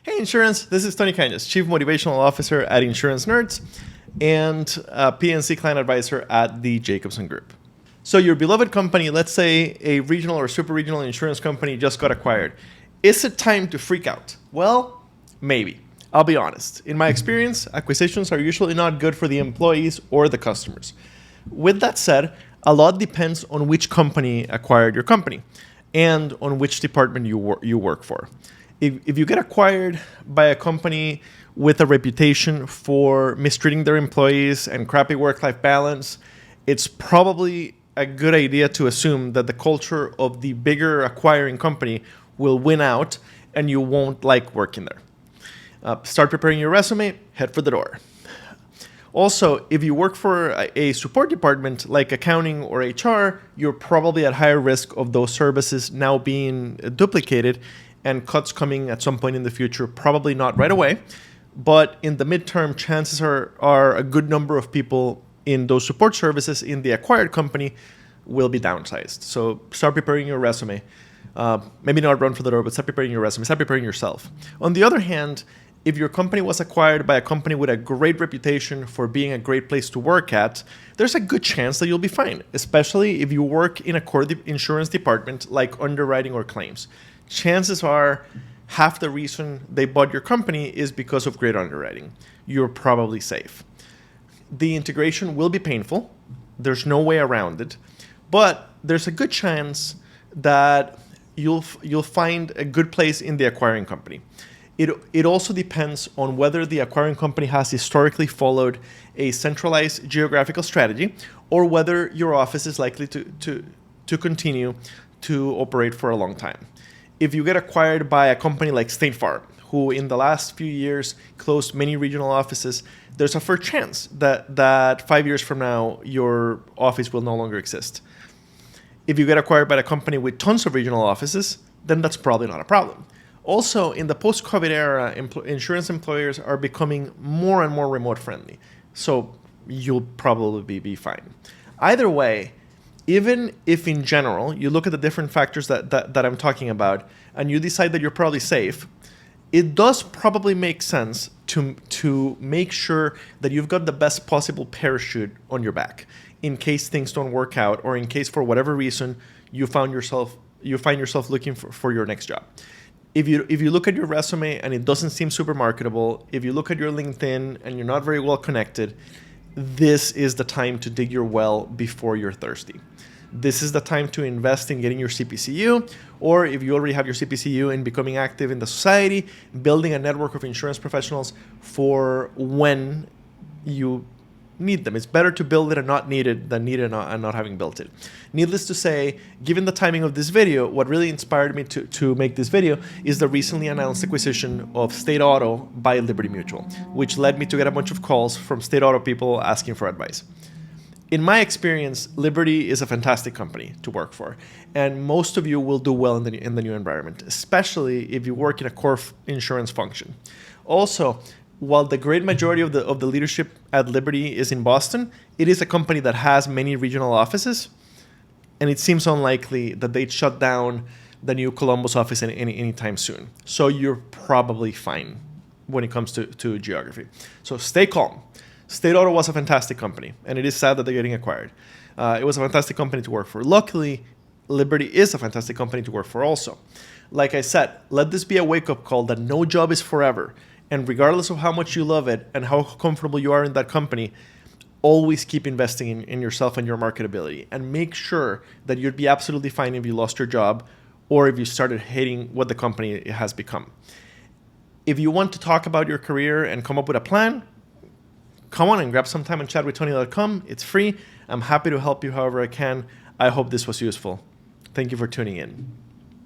Hey Insurance, this is Tony Cañas, Chief Motivational Officer at Insurance Nerds and PNC Client Advisor at the Jacobson Group. So your beloved company, let's say a regional or super regional insurance company just got acquired. Is it time to freak out? Well, maybe. I'll be honest. In my experience, acquisitions are usually not good for the employees or the customers. With that said, a lot depends on which company acquired your company and on which department you work for. If you get acquired by a company with a reputation for mistreating their employees and crappy work-life balance, it's probably a good idea to assume that the culture of the bigger acquiring company will win out and you won't like working there. Start preparing your resume, head for the door. Also, if you work for a support department like accounting or HR, you're probably at higher risk of those services now being duplicated and cuts coming at some point in the future, probably not right away, but in the midterm, chances are a good number of people in those support services in the acquired company will be downsized. So start preparing your resume. Maybe not run for the door, but start preparing your resume, start preparing yourself. On the other hand, if your company was acquired by a company with a great reputation for being a great place to work at, there's a good chance that you'll be fine, especially if you work in a core insurance department like underwriting or claims. Chances are half the reason they bought your company is because of great underwriting. You're probably safe. The integration will be painful. There's no way around it. But there's a good chance that you'll find a good place in the acquiring company. It also depends on whether the acquiring company has historically followed a centralized geographical strategy or whether your office is likely to continue to operate for a long time. If you get acquired by a company like State Farm, who in the last few years closed many regional offices, there's a fair chance that 5 years from now, your office will no longer exist. If you get acquired by a company with tons of regional offices, then that's probably not a problem. Also, in the post-COVID era, insurance employers are becoming more and more remote friendly. So you'll probably be fine. Either way, even if in general you look at the different factors that I'm talking about and you decide that you're probably safe, it does probably make sense to make sure that you've got the best possible parachute on your back in case things don't work out or in case for whatever reason you find yourself looking for your next job. If you look at your resume and it doesn't seem super marketable, if you look at your LinkedIn and you're not very well connected, this is the time to dig your well before you're thirsty. This is the time to invest in getting your CPCU, or if you already have your CPCU, in becoming active in the society, building a network of insurance professionals for when you need them. It's better to build it and not need it than need it and not having built it. Needless to say, given the timing of this video, what really inspired me to make this video is the recently announced acquisition of State Auto by Liberty Mutual, which led me to get a bunch of calls from State Auto people asking for advice. In my experience, Liberty is a fantastic company to work for, and most of you will do well in the new environment, especially if you work in a core insurance function. Also, while the great majority of the leadership at Liberty is in Boston, it is a company that has many regional offices, and it seems unlikely that they'd shut down the new Columbus office anytime soon. So you're probably fine when it comes to geography. So stay calm. State Auto was a fantastic company, and it is sad that they're getting acquired. It was a fantastic company to work for. Luckily, Liberty is a fantastic company to work for also. Like I said, let this be a wake-up call that no job is forever. And regardless of how much you love it and how comfortable you are in that company, always keep investing in yourself and your marketability. And make sure that you'd be absolutely fine if you lost your job or if you started hating what the company has become. If you want to talk about your career and come up with a plan, come on and grab some time and chat with Tony.com. It's free. I'm happy to help you however I can. I hope this was useful. Thank you for tuning in.